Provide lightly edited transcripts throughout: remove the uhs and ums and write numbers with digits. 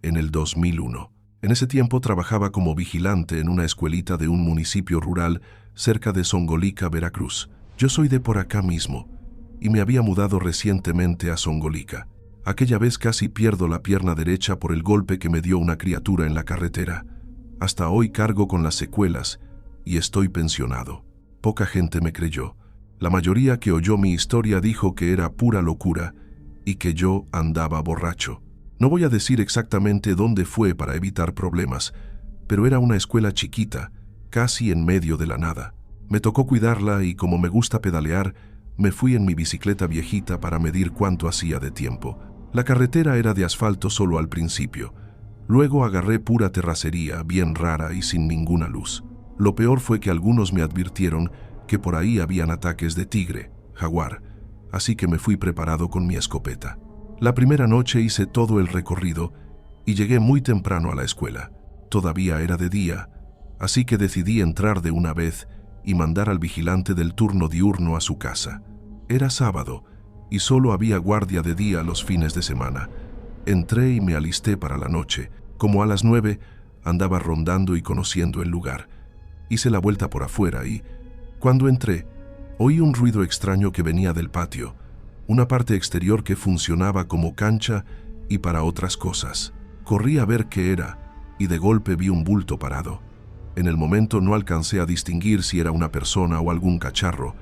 en el 2001. En ese tiempo trabajaba como vigilante en una escuelita de un municipio rural cerca de Zongolica, Veracruz. Yo soy de por acá mismo y me había mudado recientemente a Zongolica. Aquella vez casi pierdo la pierna derecha por el golpe que me dio una criatura en la carretera. Hasta hoy cargo con las secuelas y estoy pensionado. Poca gente me creyó. La mayoría que oyó mi historia dijo que era pura locura y que yo andaba borracho. No voy a decir exactamente dónde fue para evitar problemas, pero era una escuela chiquita, casi en medio de la nada. Me tocó cuidarla y como me gusta pedalear, me fui en mi bicicleta viejita para medir cuánto hacía de tiempo. La carretera era de asfalto solo al principio. Luego agarré pura terracería, bien rara y sin ninguna luz. Lo peor fue que algunos me advirtieron que por ahí habían ataques de tigre, jaguar, así que me fui preparado con mi escopeta. La primera noche hice todo el recorrido y llegué muy temprano a la escuela. Todavía era de día, así que decidí entrar de una vez y mandar al vigilante del turno diurno a su casa. Era sábado y solo había guardia de día los fines de semana. Entré y me alisté para la noche. Como a las 9, andaba rondando y conociendo el lugar. Hice la vuelta por afuera y, cuando entré, oí un ruido extraño que venía del patio, una parte exterior que funcionaba como cancha y para otras cosas. Corrí a ver qué era y de golpe vi un bulto parado. En el momento no alcancé a distinguir si era una persona o algún cacharro,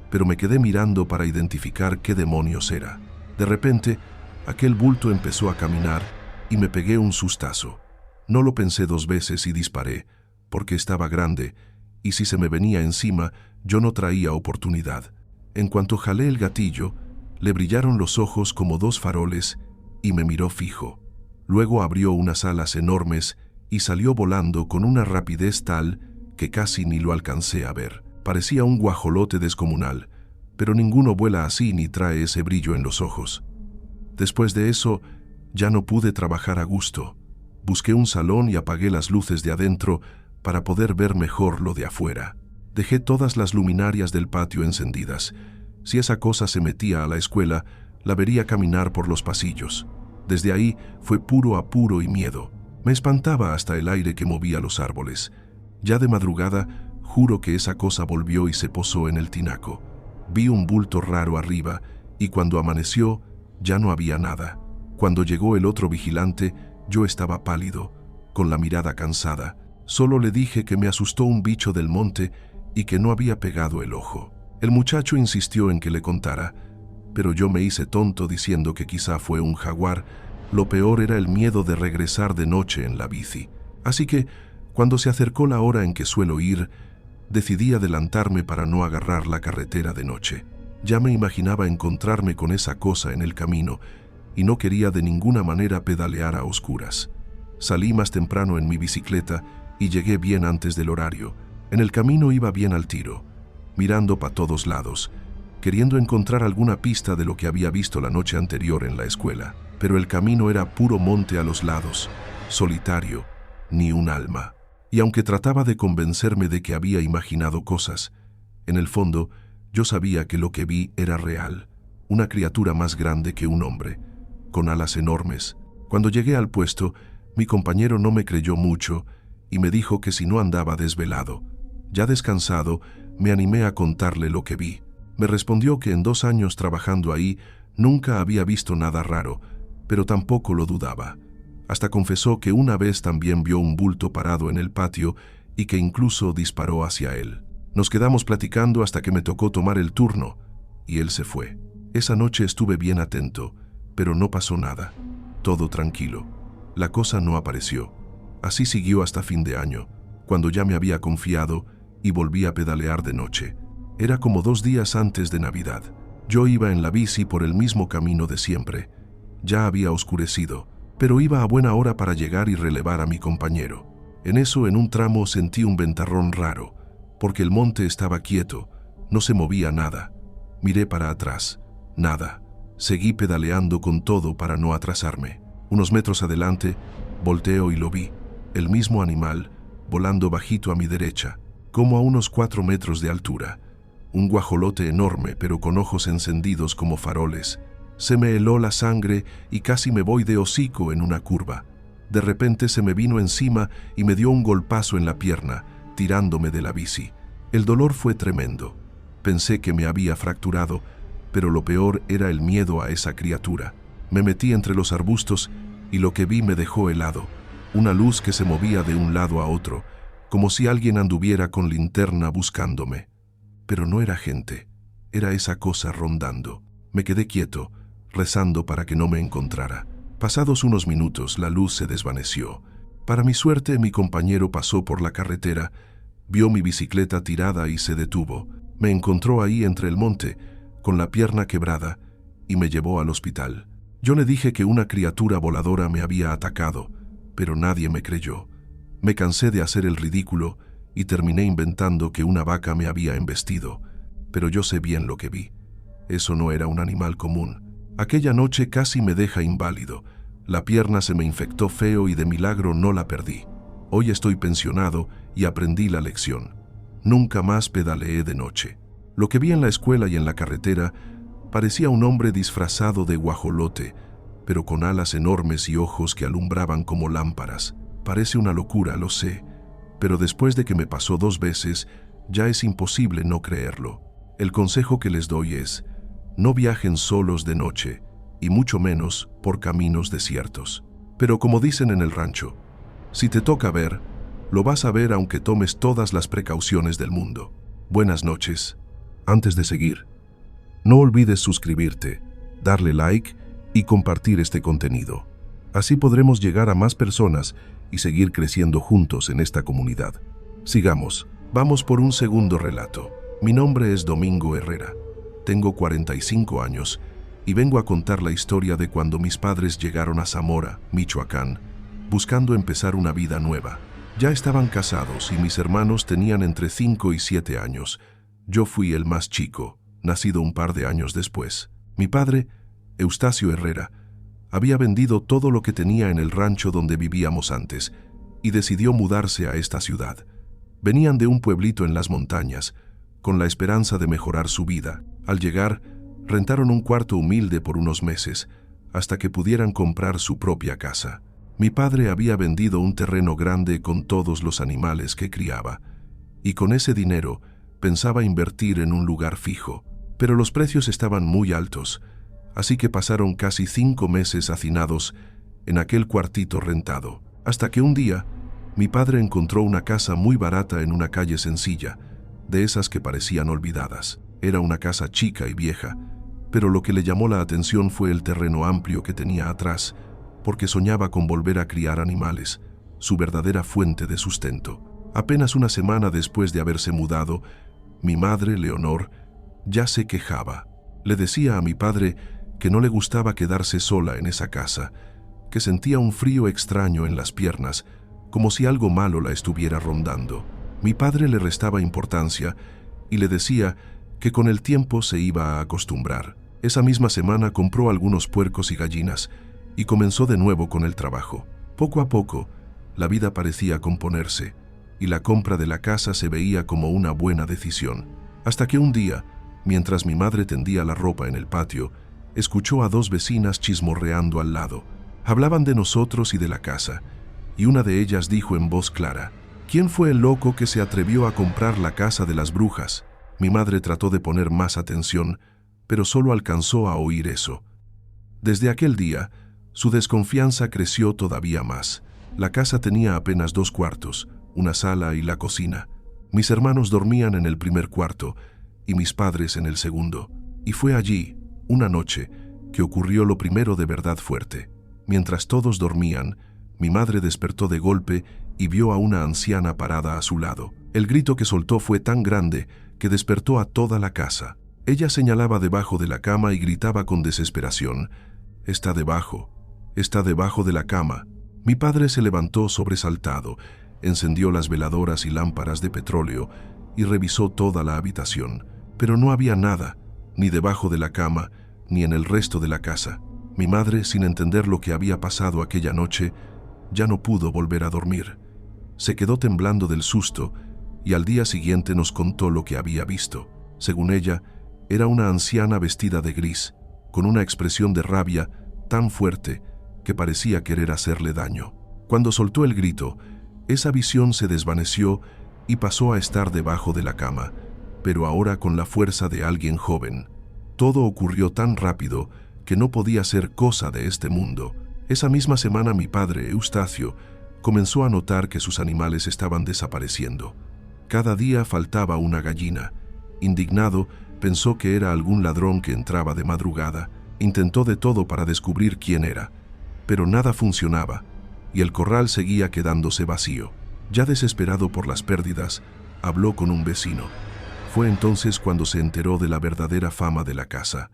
pero me quedé mirando para identificar qué demonios era. De repente, aquel bulto empezó a caminar y me pegué un sustazo. No lo pensé 2 veces y disparé, porque estaba grande, y si se me venía encima, yo no traía oportunidad. En cuanto jalé el gatillo, le brillaron los ojos como 2 faroles y me miró fijo. Luego abrió unas alas enormes y salió volando con una rapidez tal que casi ni lo alcancé a ver. Parecía un guajolote descomunal, pero ninguno vuela así ni trae ese brillo en los ojos. Después de eso, ya no pude trabajar a gusto. Busqué un salón y apagué las luces de adentro para poder ver mejor lo de afuera. Dejé todas las luminarias del patio encendidas. Si esa cosa se metía a la escuela, la vería caminar por los pasillos. Desde ahí fue puro apuro y miedo. Me espantaba hasta el aire que movía los árboles. Ya de madrugada, juro que esa cosa volvió y se posó en el tinaco. Vi un bulto raro arriba y cuando amaneció, ya no había nada. Cuando llegó el otro vigilante, yo estaba pálido, con la mirada cansada. Solo le dije que me asustó un bicho del monte y que no había pegado el ojo. El muchacho insistió en que le contara, pero yo me hice tonto diciendo que quizá fue un jaguar. Lo peor era el miedo de regresar de noche en la bici. Así que, cuando se acercó la hora en que suelo ir, decidí adelantarme para no agarrar la carretera de noche. Ya me imaginaba encontrarme con esa cosa en el camino y no quería de ninguna manera pedalear a oscuras. Salí más temprano en mi bicicleta y llegué bien antes del horario. En el camino iba bien al tiro, mirando para todos lados, queriendo encontrar alguna pista de lo que había visto la noche anterior en la escuela. Pero el camino era puro monte a los lados, solitario, ni un alma. Y aunque trataba de convencerme de que había imaginado cosas, en el fondo yo sabía que lo que vi era real. Una criatura más grande que un hombre, con alas enormes. Cuando llegué al puesto, mi compañero no me creyó mucho y me dijo que si no andaba desvelado. Ya descansado, me animé a contarle lo que vi. Me respondió que en 2 años trabajando ahí nunca había visto nada raro, pero tampoco lo dudaba. Hasta confesó que una vez también vio un bulto parado en el patio y que incluso disparó hacia él. Nos quedamos platicando hasta que me tocó tomar el turno y él se fue. Esa noche estuve bien atento, pero no pasó nada. Todo tranquilo. La cosa no apareció. Así siguió hasta fin de año, cuando ya me había confiado y volví a pedalear de noche. Era como 2 días antes de Navidad. Yo iba en la bici por el mismo camino de siempre. Ya había oscurecido, pero iba a buena hora para llegar y relevar a mi compañero. En eso, en un tramo, sentí un ventarrón raro, porque el monte estaba quieto, no se movía nada. Miré para atrás, nada. Seguí pedaleando con todo para no atrasarme. Unos metros adelante, volteo y lo vi, el mismo animal, volando bajito a mi derecha, como a unos 4 metros de altura. Un guajolote enorme, pero con ojos encendidos como faroles. Se me heló la sangre y casi me voy de hocico en una curva. De repente se me vino encima y me dio un golpazo en la pierna, tirándome de la bici. El dolor fue tremendo. Pensé que me había fracturado, pero lo peor era el miedo a esa criatura. Me metí entre los arbustos y lo que vi me dejó helado. Una luz que se movía de un lado a otro, como si alguien anduviera con linterna buscándome. Pero no era gente, era esa cosa rondando. Me quedé quieto, rezando para que no me encontrara. Pasados unos minutos, la luz se desvaneció. Para mi suerte, mi compañero pasó por la carretera, vio mi bicicleta tirada y se detuvo. Me encontró ahí entre el monte, con la pierna quebrada, y me llevó al hospital. Yo le dije que una criatura voladora me había atacado, pero nadie me creyó. Me cansé de hacer el ridículo y terminé inventando que una vaca me había embestido, pero yo sé bien lo que vi. Eso no era un animal común. Aquella noche casi me deja inválido. La pierna se me infectó feo y de milagro no la perdí. Hoy estoy pensionado y aprendí la lección. Nunca más pedaleé de noche. Lo que vi en la escuela y en la carretera parecía un hombre disfrazado de guajolote, pero con alas enormes y ojos que alumbraban como lámparas. Parece una locura, lo sé, pero después de que me pasó 2 veces, ya es imposible no creerlo. El consejo que les doy es: no viajen solos de noche, y mucho menos por caminos desiertos. Pero como dicen en el rancho, si te toca ver, lo vas a ver aunque tomes todas las precauciones del mundo. Buenas noches. Antes de seguir, no olvides suscribirte, darle like y compartir este contenido. Así podremos llegar a más personas y seguir creciendo juntos en esta comunidad. Sigamos. Vamos por un segundo relato. Mi nombre es Domingo Herrera. Tengo 45 años y vengo a contar la historia de cuando mis padres llegaron a Zamora, Michoacán, buscando empezar una vida nueva. Ya estaban casados y mis hermanos tenían entre 5 y 7 años. Yo fui el más chico, nacido un par de años después. Mi padre, Eustacio Herrera, había vendido todo lo que tenía en el rancho donde vivíamos antes y decidió mudarse a esta ciudad. Venían de un pueblito en las montañas, con la esperanza de mejorar su vida. Al llegar, rentaron un cuarto humilde por unos meses, hasta que pudieran comprar su propia casa. Mi padre había vendido un terreno grande con todos los animales que criaba, y con ese dinero pensaba invertir en un lugar fijo, pero los precios estaban muy altos, así que pasaron casi 5 meses hacinados en aquel cuartito rentado, hasta que un día mi padre encontró una casa muy barata en una calle sencilla, de esas que parecían olvidadas. Era una casa chica y vieja, pero lo que le llamó la atención fue el terreno amplio que tenía atrás, porque soñaba con volver a criar animales, su verdadera fuente de sustento. Apenas una semana después de haberse mudado, mi madre, Leonor, ya se quejaba. Le decía a mi padre que no le gustaba quedarse sola en esa casa, que sentía un frío extraño en las piernas, como si algo malo la estuviera rondando. Mi padre le restaba importancia y le decía que con el tiempo se iba a acostumbrar. Esa misma semana compró algunos puercos y gallinas y comenzó de nuevo con el trabajo. Poco a poco, la vida parecía componerse y la compra de la casa se veía como una buena decisión. Hasta que un día, mientras mi madre tendía la ropa en el patio, escuchó a 2 vecinas chismorreando al lado. Hablaban de nosotros y de la casa, y una de ellas dijo en voz clara: ¿quién fue el loco que se atrevió a comprar la casa de las brujas? Mi madre trató de poner más atención, pero solo alcanzó a oír eso. Desde aquel día, su desconfianza creció todavía más. La casa tenía apenas 2 cuartos, una sala y la cocina. Mis hermanos dormían en el primer cuarto y mis padres en el segundo. Y fue allí, una noche, que ocurrió lo primero de verdad fuerte. Mientras todos dormían, mi madre despertó de golpe y vio a una anciana parada a su lado. El grito que soltó fue tan grande que despertó a toda la casa. Ella señalaba debajo de la cama y gritaba con desesperación: está debajo de la cama. Mi padre se levantó sobresaltado, encendió las veladoras y lámparas de petróleo y revisó toda la habitación, pero no había nada, ni debajo de la cama, ni en el resto de la casa. Mi madre, sin entender lo que había pasado aquella noche, ya no pudo volver a dormir. Se quedó temblando del susto y al día siguiente nos contó lo que había visto. Según ella, era una anciana vestida de gris, con una expresión de rabia tan fuerte que parecía querer hacerle daño. Cuando soltó el grito, esa visión se desvaneció y pasó a estar debajo de la cama, pero ahora con la fuerza de alguien joven. Todo ocurrió tan rápido que no podía ser cosa de este mundo. Esa misma semana mi padre, Eustacio, comenzó a notar que sus animales estaban desapareciendo. Cada día faltaba una gallina. Indignado, pensó que era algún ladrón que entraba de madrugada. Intentó de todo para descubrir quién era, pero nada funcionaba, y el corral seguía quedándose vacío. Ya desesperado por las pérdidas, habló con un vecino. Fue entonces cuando se enteró de la verdadera fama de la casa.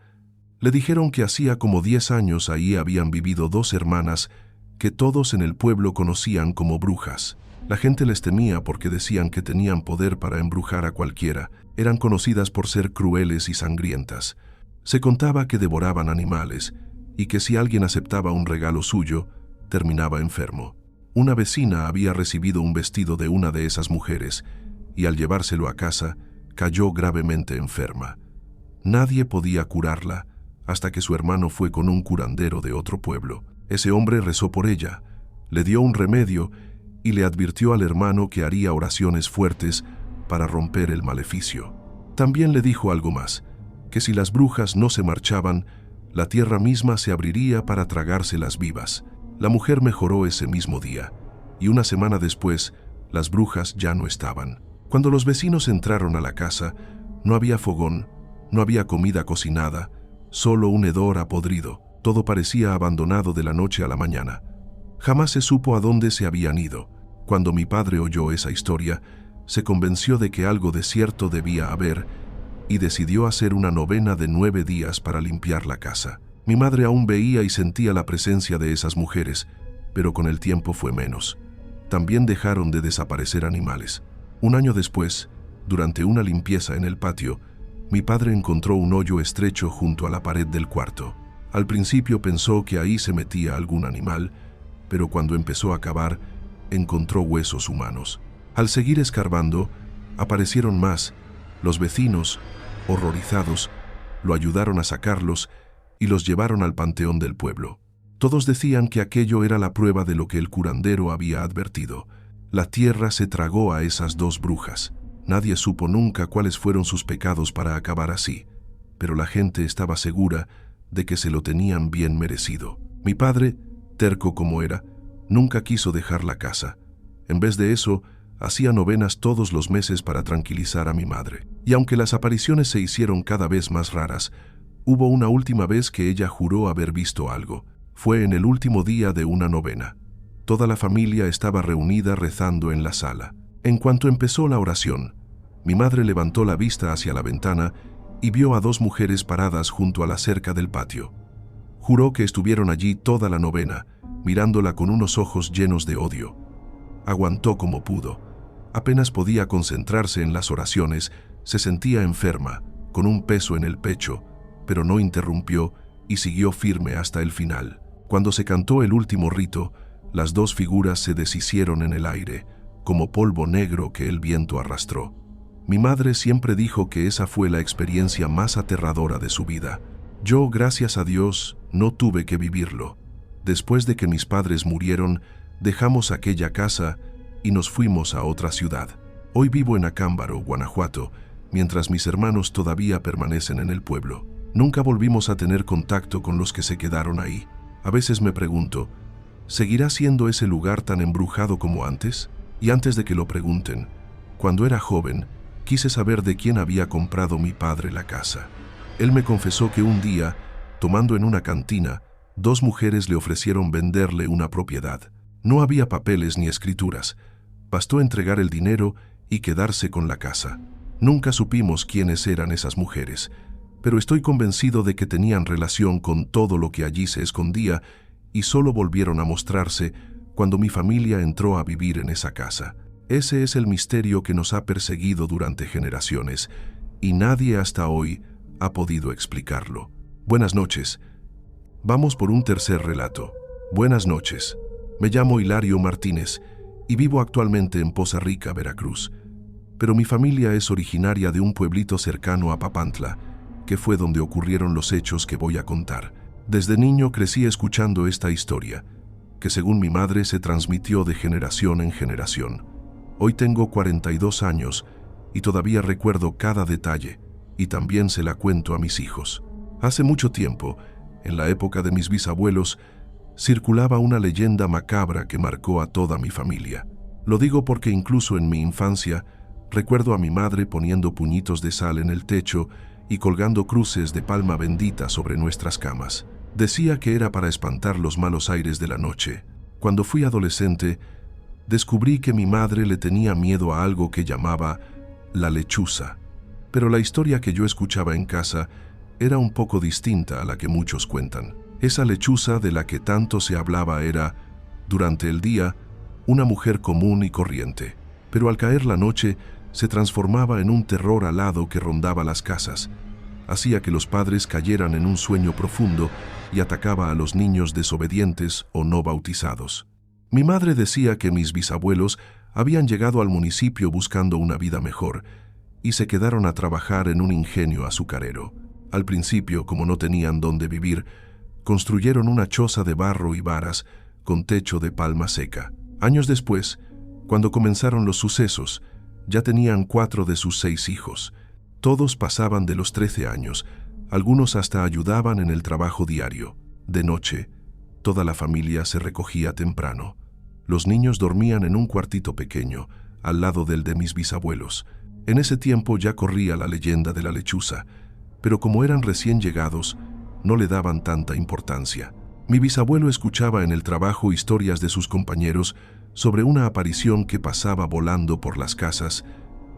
Le dijeron que hacía como 10 años ahí habían vivido 2 hermanas que todos en el pueblo conocían como brujas. La gente les temía porque decían que tenían poder para embrujar a cualquiera. Eran conocidas por ser crueles y sangrientas. Se contaba que devoraban animales y que si alguien aceptaba un regalo suyo, terminaba enfermo. Una vecina había recibido un vestido de una de esas mujeres y al llevárselo a casa, cayó gravemente enferma. Nadie podía curarla hasta que su hermano fue con un curandero de otro pueblo. Ese hombre rezó por ella, le dio un remedio y le advirtió al hermano que haría oraciones fuertes para romper el maleficio. También le dijo algo más, que si las brujas no se marchaban, la tierra misma se abriría para tragárselas vivas. La mujer mejoró ese mismo día, y una semana después, las brujas ya no estaban. Cuando los vecinos entraron a la casa, no había fogón, no había comida cocinada, solo un hedor apodrido. Todo parecía abandonado de la noche a la mañana. Jamás se supo a dónde se habían ido. Cuando mi padre oyó esa historia, se convenció de que algo de cierto debía haber y decidió hacer una novena de 9 días para limpiar la casa. Mi madre aún veía y sentía la presencia de esas mujeres, pero con el tiempo fue menos. También dejaron de desaparecer animales. Un año después, durante una limpieza en el patio, mi padre encontró un hoyo estrecho junto a la pared del cuarto. Al principio pensó que ahí se metía algún animal, pero cuando empezó a cavar, encontró huesos humanos. Al seguir escarbando, aparecieron más. Los vecinos, horrorizados, lo ayudaron a sacarlos y los llevaron al panteón del pueblo. Todos decían que aquello era la prueba de lo que el curandero había advertido. La tierra se tragó a esas 2 brujas. Nadie supo nunca cuáles fueron sus pecados para acabar así, pero la gente estaba segura de que se lo tenían bien merecido. Mi padre, terco como era, nunca quiso dejar la casa. En vez de eso, hacía novenas todos los meses para tranquilizar a mi madre. Y aunque las apariciones se hicieron cada vez más raras, hubo una última vez que ella juró haber visto algo. Fue en el último día de una novena. Toda la familia estaba reunida rezando en la sala. En cuanto empezó la oración, mi madre levantó la vista hacia la ventana y vio a 2 mujeres paradas junto a la cerca del patio. Juró que estuvieron allí toda la novena, mirándola con unos ojos llenos de odio. Aguantó como pudo. Apenas podía concentrarse en las oraciones, se sentía enferma, con un peso en el pecho, pero no interrumpió y siguió firme hasta el final. Cuando se cantó el último rito, las 2 figuras se deshicieron en el aire, como polvo negro que el viento arrastró. Mi madre siempre dijo que esa fue la experiencia más aterradora de su vida. Yo, gracias a Dios, no tuve que vivirlo. Después de que mis padres murieron, dejamos aquella casa y nos fuimos a otra ciudad. Hoy vivo en Acámbaro, Guanajuato, mientras mis hermanos todavía permanecen en el pueblo. Nunca volvimos a tener contacto con los que se quedaron ahí. A veces me pregunto, ¿seguirá siendo ese lugar tan embrujado como antes? Y antes de que lo pregunten, cuando era joven, quise saber de quién había comprado mi padre la casa. Él me confesó que un día, tomando en una cantina, 2 mujeres le ofrecieron venderle una propiedad. No había papeles ni escrituras. Bastó entregar el dinero y quedarse con la casa. Nunca supimos quiénes eran esas mujeres, pero estoy convencido de que tenían relación con todo lo que allí se escondía y solo volvieron a mostrarse cuando mi familia entró a vivir en esa casa. Ese es el misterio que nos ha perseguido durante generaciones y nadie hasta hoy ha podido explicarlo. Buenas noches. Vamos por un tercer relato. Buenas noches. Me llamo Hilario Martínez y vivo actualmente en Poza Rica, Veracruz. Pero mi familia es originaria de un pueblito cercano a Papantla, que fue donde ocurrieron los hechos que voy a contar. Desde niño crecí escuchando esta historia que según mi madre se transmitió de generación en generación. Hoy tengo 42 años y todavía recuerdo cada detalle y también se la cuento a mis hijos. Hace mucho tiempo, en la época de mis bisabuelos, circulaba una leyenda macabra que marcó a toda mi familia. Lo digo porque incluso en mi infancia recuerdo a mi madre poniendo puñitos de sal en el techo y colgando cruces de palma bendita sobre nuestras camas. Decía que era para espantar los malos aires de la noche. Cuando fui adolescente, descubrí que mi madre le tenía miedo a algo que llamaba la lechuza. Pero la historia que yo escuchaba en casa era un poco distinta a la que muchos cuentan. Esa lechuza de la que tanto se hablaba era, durante el día, una mujer común y corriente, pero al caer la noche se transformaba en un terror alado que rondaba las casas. Hacía que los padres cayeran en un sueño profundo y atacaba a los niños desobedientes o no bautizados. Mi madre decía que mis bisabuelos habían llegado al municipio buscando una vida mejor y se quedaron a trabajar en un ingenio azucarero. Al principio, como no tenían dónde vivir, construyeron una choza de barro y varas con techo de palma seca. Años después, cuando comenzaron los sucesos, ya tenían 4 de sus 6 hijos. Todos pasaban de los 13 años, algunos hasta ayudaban en el trabajo diario. De noche, toda la familia se recogía temprano. Los niños dormían en un cuartito pequeño, al lado del de mis bisabuelos. En ese tiempo ya corría la leyenda de la lechuza, pero como eran recién llegados, no le daban tanta importancia. Mi bisabuelo escuchaba en el trabajo historias de sus compañeros sobre una aparición que pasaba volando por las casas,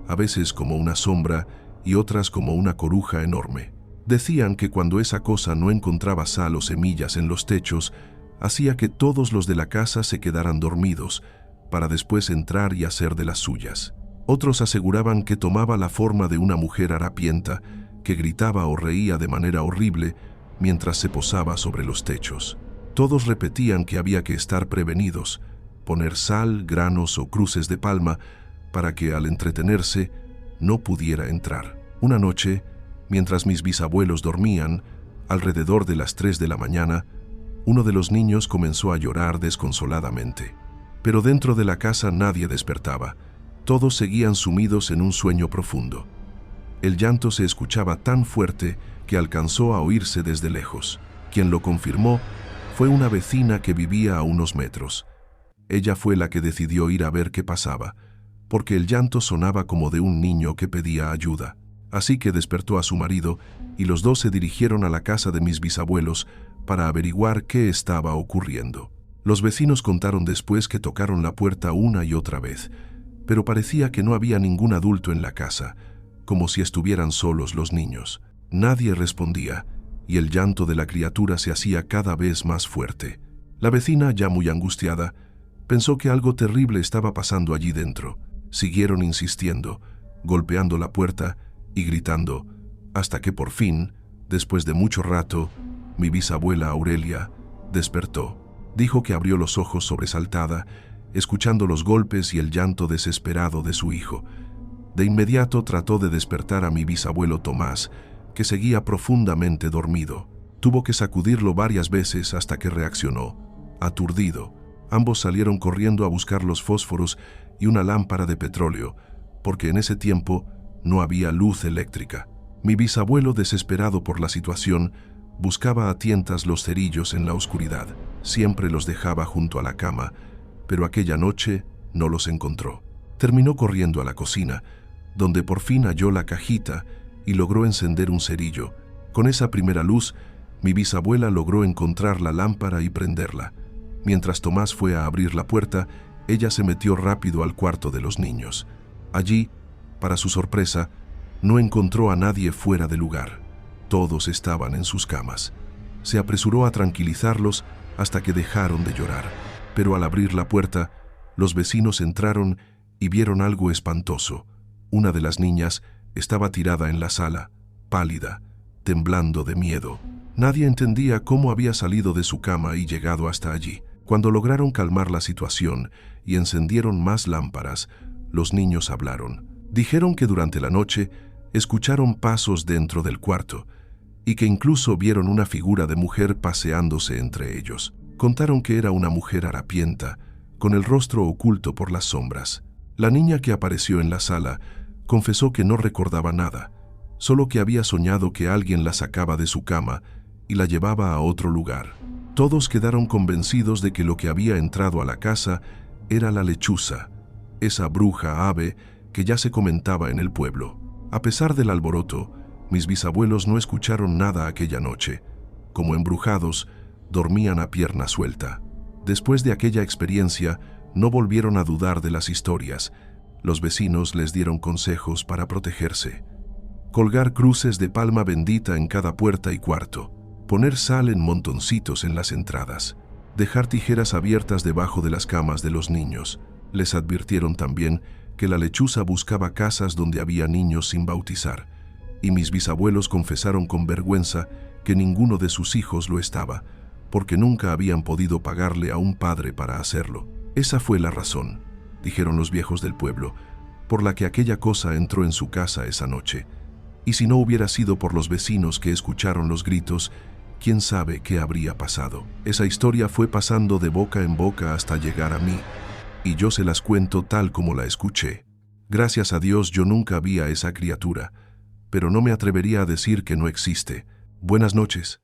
a veces como una sombra y otras como una coruja enorme. Decían que cuando esa cosa no encontraba sal o semillas en los techos, hacía que todos los de la casa se quedaran dormidos, para después entrar y hacer de las suyas. Otros aseguraban que tomaba la forma de una mujer harapienta, que gritaba o reía de manera horrible mientras se posaba sobre los techos. Todos repetían que había que estar prevenidos, poner sal, granos o cruces de palma para que al entretenerse no pudiera entrar. Una noche, mientras mis bisabuelos dormían, alrededor de las 3 de la mañana, uno de los niños comenzó a llorar desconsoladamente. Pero dentro de la casa nadie despertaba. Todos seguían sumidos en un sueño profundo. El llanto se escuchaba tan fuerte que alcanzó a oírse desde lejos. Quien lo confirmó fue una vecina que vivía a unos metros. Ella fue la que decidió ir a ver qué pasaba, porque el llanto sonaba como de un niño que pedía ayuda. Así que despertó a su marido y los dos se dirigieron a la casa de mis bisabuelos para averiguar qué estaba ocurriendo. Los vecinos contaron después que tocaron la puerta una y otra vez, pero parecía que no había ningún adulto en la casa, como si estuvieran solos los niños. Nadie respondía, y el llanto de la criatura se hacía cada vez más fuerte. La vecina, ya muy angustiada, pensó que algo terrible estaba pasando allí dentro. Siguieron insistiendo, golpeando la puerta y gritando, hasta que por fin, después de mucho rato, mi bisabuela Aurelia despertó. Dijo que abrió los ojos sobresaltada, escuchando los golpes y el llanto desesperado de su hijo. De inmediato trató de despertar a mi bisabuelo Tomás, que seguía profundamente dormido. Tuvo que sacudirlo varias veces hasta que reaccionó. Aturdido, ambos salieron corriendo a buscar los fósforos y una lámpara de petróleo, porque en ese tiempo no había luz eléctrica. Mi bisabuelo, desesperado por la situación, buscaba a tientas los cerillos en la oscuridad. Siempre los dejaba junto a la cama, pero aquella noche no los encontró. Terminó corriendo a la cocina, donde por fin halló la cajita y logró encender un cerillo. Con esa primera luz, mi bisabuela logró encontrar la lámpara y prenderla. Mientras Tomás fue a abrir la puerta, ella se metió rápido al cuarto de los niños. Allí, para su sorpresa, no encontró a nadie fuera de lugar. Todos estaban en sus camas. Se apresuró a tranquilizarlos hasta que dejaron de llorar. Pero al abrir la puerta, los vecinos entraron y vieron algo espantoso. Una de las niñas estaba tirada en la sala, pálida, temblando de miedo. Nadie entendía cómo había salido de su cama y llegado hasta allí. Cuando lograron calmar la situación y encendieron más lámparas, los niños hablaron. Dijeron que durante la noche escucharon pasos dentro del cuarto y que incluso vieron una figura de mujer paseándose entre ellos. Contaron que era una mujer harapienta, con el rostro oculto por las sombras. La niña que apareció en la sala confesó que no recordaba nada, solo que había soñado que alguien la sacaba de su cama y la llevaba a otro lugar. Todos quedaron convencidos de que lo que había entrado a la casa era la lechuza, esa bruja ave que ya se comentaba en el pueblo. A pesar del alboroto, mis bisabuelos no escucharon nada aquella noche. Como embrujados, dormían a pierna suelta. Después de aquella experiencia, no volvieron a dudar de las historias. Los vecinos les dieron consejos para protegerse. Colgar cruces de palma bendita en cada puerta y cuarto. Poner sal en montoncitos en las entradas. Dejar tijeras abiertas debajo de las camas de los niños. Les advirtieron también que la lechuza buscaba casas donde había niños sin bautizar, y mis bisabuelos confesaron con vergüenza que ninguno de sus hijos lo estaba, porque nunca habían podido pagarle a un padre para hacerlo. Esa fue la razón, dijeron los viejos del pueblo, por la que aquella cosa entró en su casa esa noche. Y si no hubiera sido por los vecinos que escucharon los gritos, quién sabe qué habría pasado. Esa historia fue pasando de boca en boca hasta llegar a mí, y yo se las cuento tal como la escuché. Gracias a Dios yo nunca vi a esa criatura, pero no me atrevería a decir que no existe. Buenas noches.